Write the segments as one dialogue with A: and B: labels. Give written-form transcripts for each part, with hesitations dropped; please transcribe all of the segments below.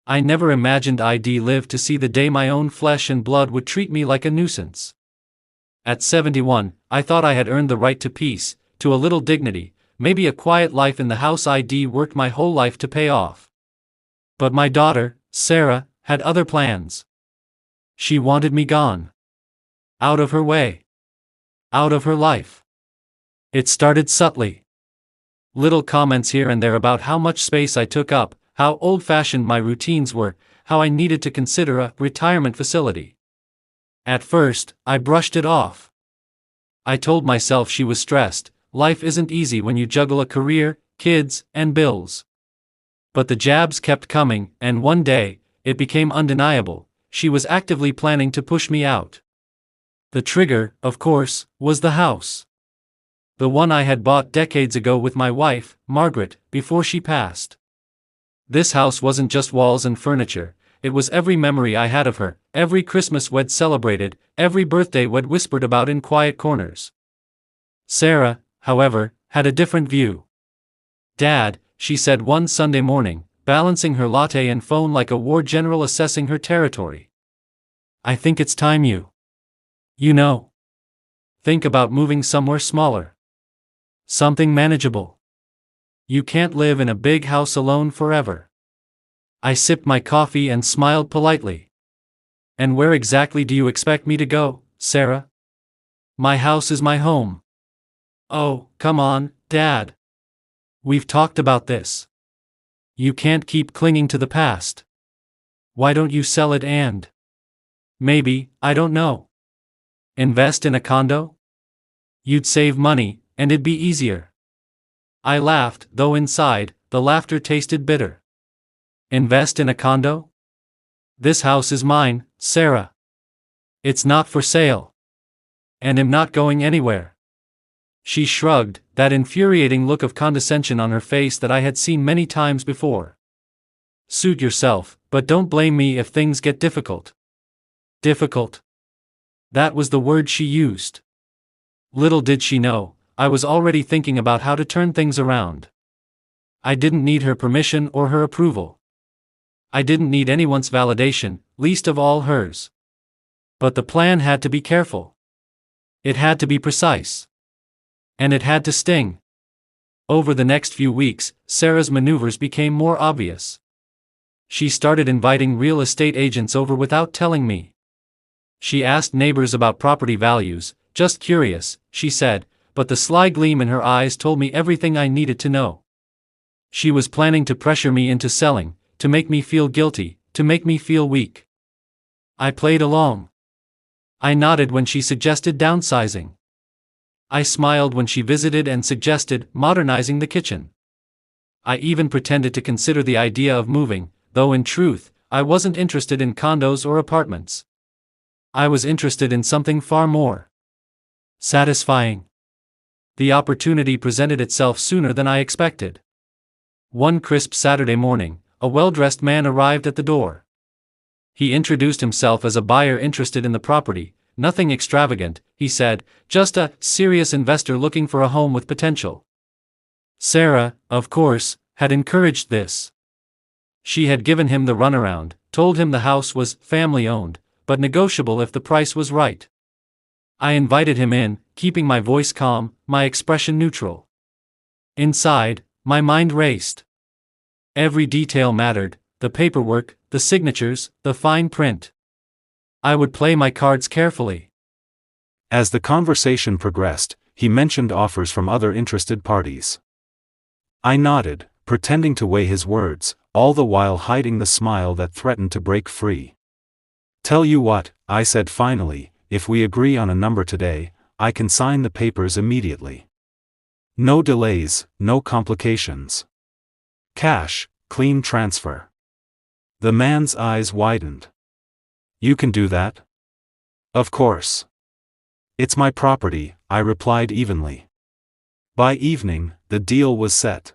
A: I never imagined I'd live to see the day my own flesh and blood would treat me like a nuisance. At 71, I thought I had earned the right to peace, to a little dignity, maybe a quiet life in the house I'd worked my whole life to pay off. But my daughter, Sarah, had other plans. She wanted me gone. Out of her way. Out of her life. It started subtly. Little comments here and there about how much space I took up, how old-fashioned my routines were, how I needed to consider a retirement facility. At first, I brushed it off. I told myself she was stressed. Life isn't easy when you juggle a career, kids, and bills. But the jabs kept coming, and one day, it became undeniable. She was actively planning to push me out. The trigger, of course, was the house. The one I had bought decades ago with my wife, Margaret, before she passed. This house wasn't just walls and furniture, it was every memory I had of her, every Christmas we'd celebrated, every birthday we'd whispered about in quiet corners. Sarah, however, had a different view. "Dad," she said one Sunday morning, balancing her latte and phone like a war general assessing her territory. "I think it's time you know. Think about moving somewhere smaller. Something manageable. You can't live in a big house alone forever." I sipped my coffee and smiled politely. "And where exactly do you expect me to go, Sarah? My house is my home." "Oh, come on, Dad. We've talked about this. You can't keep clinging to the past. Why don't you sell it and maybe, I don't know, invest in a condo? You'd save money, and it'd be easier." I laughed, though inside, the laughter tasted bitter. "Invest in a condo? This house is mine, Sarah. It's not for sale. And I'm not going anywhere." She shrugged, that infuriating look of condescension on her face that I had seen many times before. "Suit yourself, but don't blame me if things get difficult." Difficult. That was the word she used. Little did she know, I was already thinking about how to turn things around. I didn't need her permission or her approval. I didn't need anyone's validation, least of all hers. But the plan had to be careful. It had to be precise. And it had to sting. Over the next few weeks, Sarah's maneuvers became more obvious. She started inviting real estate agents over without telling me. She asked neighbors about property values, just curious, she said, but the sly gleam in her eyes told me everything I needed to know. She was planning to pressure me into selling, to make me feel guilty, to make me feel weak. I played along. I nodded when she suggested downsizing. I smiled when she visited and suggested modernizing the kitchen. I even pretended to consider the idea of moving, though in truth, I wasn't interested in condos or apartments. I was interested in something far more satisfying. The opportunity presented itself sooner than I expected. One crisp Saturday morning, a well-dressed man arrived at the door. He introduced himself as a buyer interested in the property. "Nothing extravagant," he said, "just a serious investor looking for a home with potential." Sarah, of course, had encouraged this. She had given him the runaround, told him the house was family-owned, but negotiable if the price was right. I invited him in, keeping my voice calm, my expression neutral. Inside, my mind raced. Every detail mattered, the paperwork, the signatures, the fine print. I would play my cards carefully.
B: As the conversation progressed, he mentioned offers from other interested parties. I nodded, pretending to weigh his words, all the while hiding the smile that threatened to break free. "Tell you what," I said finally, "if we agree on a number today, I can sign the papers immediately. No delays, no complications. Cash, clean transfer." The man's eyes widened. "You can do that?" "Of course. It's my property," I replied evenly. By evening, the deal was set.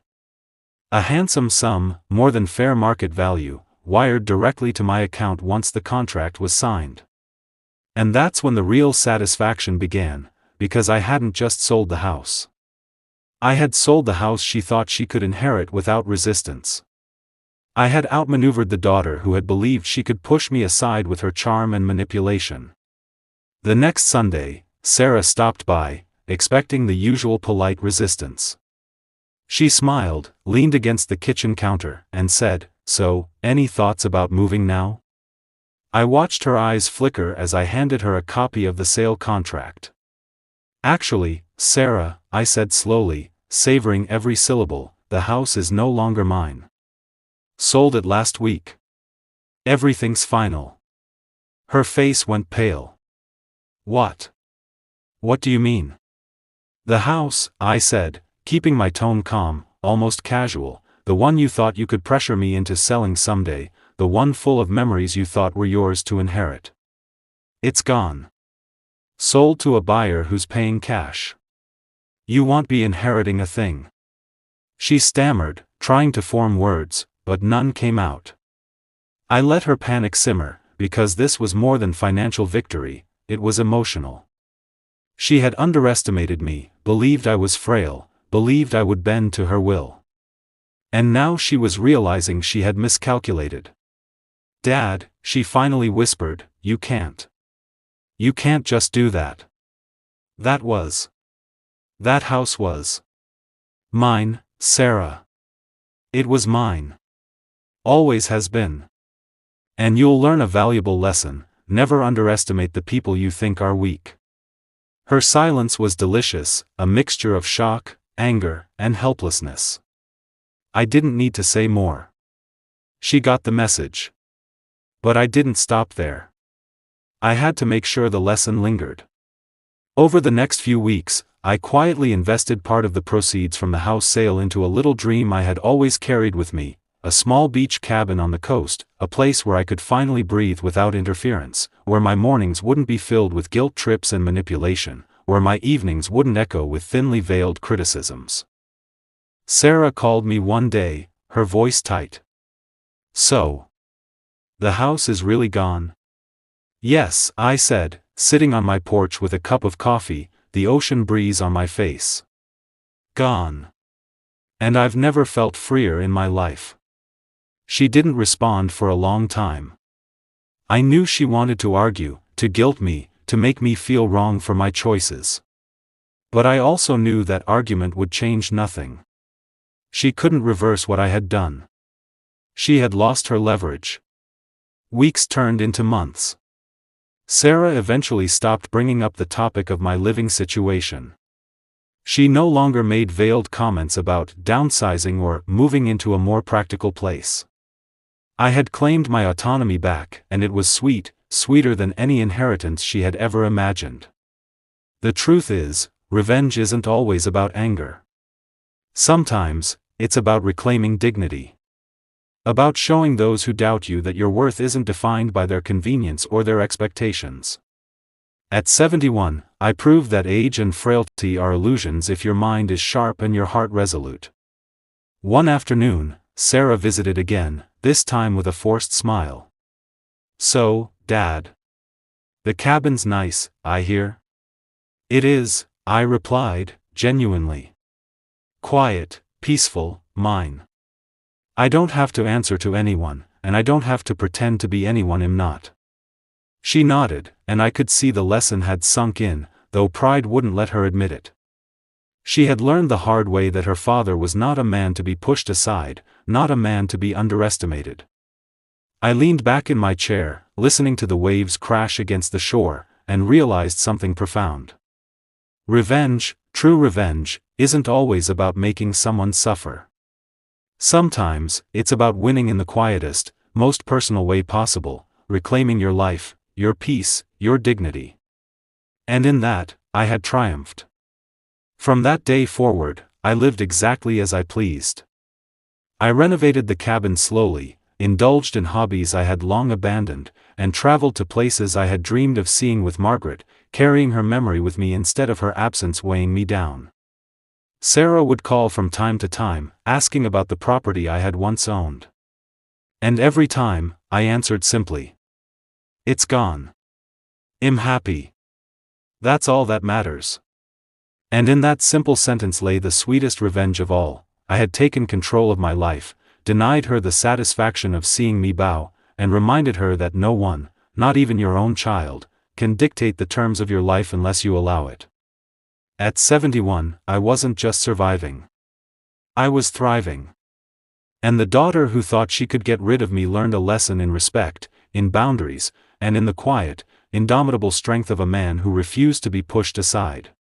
B: A handsome sum, more than fair market value, wired directly to my account once the contract was signed. And that's when the real satisfaction began, because I hadn't just sold the house. I had sold the house she thought she could inherit without resistance. I had outmaneuvered the daughter who had believed she could push me aside with her charm and manipulation. The next Sunday, Sarah stopped by, expecting the usual polite resistance. She smiled, leaned against the kitchen counter, and said, "So, any thoughts about moving now?" I watched her eyes flicker as I handed her a copy of the sale contract. "Actually, Sarah," I said slowly, savoring every syllable, "the house is no longer mine. Sold it last week. Everything's final." Her face went pale. "What? What do you mean?" "The house," I said, keeping my tone calm, almost casual, "the one you thought you could pressure me into selling someday, the one full of memories you thought were yours to inherit. It's gone. Sold to a buyer who's paying cash. You won't be inheriting a thing." She stammered, trying to form words, but none came out. I let her panic simmer, because this was more than financial victory, it was emotional. She had underestimated me, believed I was frail, believed I would bend to her will. And now she was realizing she had miscalculated. "Dad," she finally whispered, "you can't. You can't just do that. That house was mine, Sarah. It was mine. Always has been. And you'll learn a valuable lesson: never underestimate the people you think are weak." Her silence was delicious, a mixture of shock, anger, and helplessness. I didn't need to say more. She got the message. But I didn't stop there. I had to make sure the lesson lingered. Over the next few weeks, I quietly invested part of the proceeds from the house sale into a little dream I had always carried with me: a small beach cabin on the coast, a place where I could finally breathe without interference, where my mornings wouldn't be filled with guilt trips and manipulation, where my evenings wouldn't echo with thinly veiled criticisms. Sarah called me one day, her voice tight. "So, the house is really gone?" "Yes," I said, sitting on my porch with a cup of coffee, the ocean breeze on my face. "Gone. And I've never felt freer in my life." She didn't respond for a long time. I knew she wanted to argue, to guilt me, to make me feel wrong for my choices. But I also knew that argument would change nothing. She couldn't reverse what I had done. She had lost her leverage. Weeks turned into months. Sarah eventually stopped bringing up the topic of my living situation. She no longer made veiled comments about downsizing or moving into a more practical place. I had claimed my autonomy back, and it was sweet, sweeter than any inheritance she had ever imagined. The truth is, revenge isn't always about anger. Sometimes, it's about reclaiming dignity. About showing those who doubt you that your worth isn't defined by their convenience or their expectations. At 71, I proved that age and frailty are illusions if your mind is sharp and your heart resolute. One afternoon, Sarah visited again, this time with a forced smile. "So, Dad, the cabin's nice, I hear?" "It is," I replied, genuinely. "Quiet, peaceful, mine. I don't have to answer to anyone, and I don't have to pretend to be anyone I'm not." She nodded, and I could see the lesson had sunk in, though pride wouldn't let her admit it. She had learned the hard way that her father was not a man to be pushed aside, not a man to be underestimated. I leaned back in my chair, listening to the waves crash against the shore, and realized something profound. Revenge, true revenge, isn't always about making someone suffer. Sometimes, it's about winning in the quietest, most personal way possible, reclaiming your life, your peace, your dignity. And in that, I had triumphed. From that day forward, I lived exactly as I pleased. I renovated the cabin slowly, indulged in hobbies I had long abandoned, and traveled to places I had dreamed of seeing with Margaret, carrying her memory with me instead of her absence weighing me down. Sarah would call from time to time, asking about the property I had once owned. And every time, I answered simply, "It's gone. I'm happy. That's all that matters." And in that simple sentence lay the sweetest revenge of all. I had taken control of my life, denied her the satisfaction of seeing me bow, and reminded her that no one, not even your own child, can dictate the terms of your life unless you allow it. At 71, I wasn't just surviving. I was thriving. And the daughter who thought she could get rid of me learned a lesson in respect, in boundaries, and in the quiet, indomitable strength of a man who refused to be pushed aside.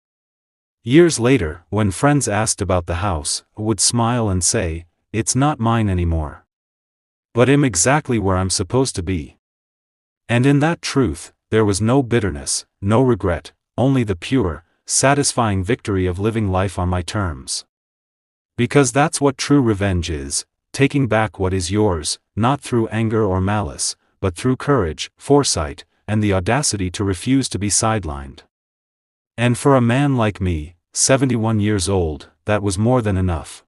B: Years later, when friends asked about the house, I would smile and say, "It's not mine anymore. But I'm exactly where I'm supposed to be." And in that truth, there was no bitterness, no regret, only the pure, satisfying victory of living life on my terms. Because that's what true revenge is, taking back what is yours, not through anger or malice, but through courage, foresight, and the audacity to refuse to be sidelined. And for a man like me, 71 years old, that was more than enough.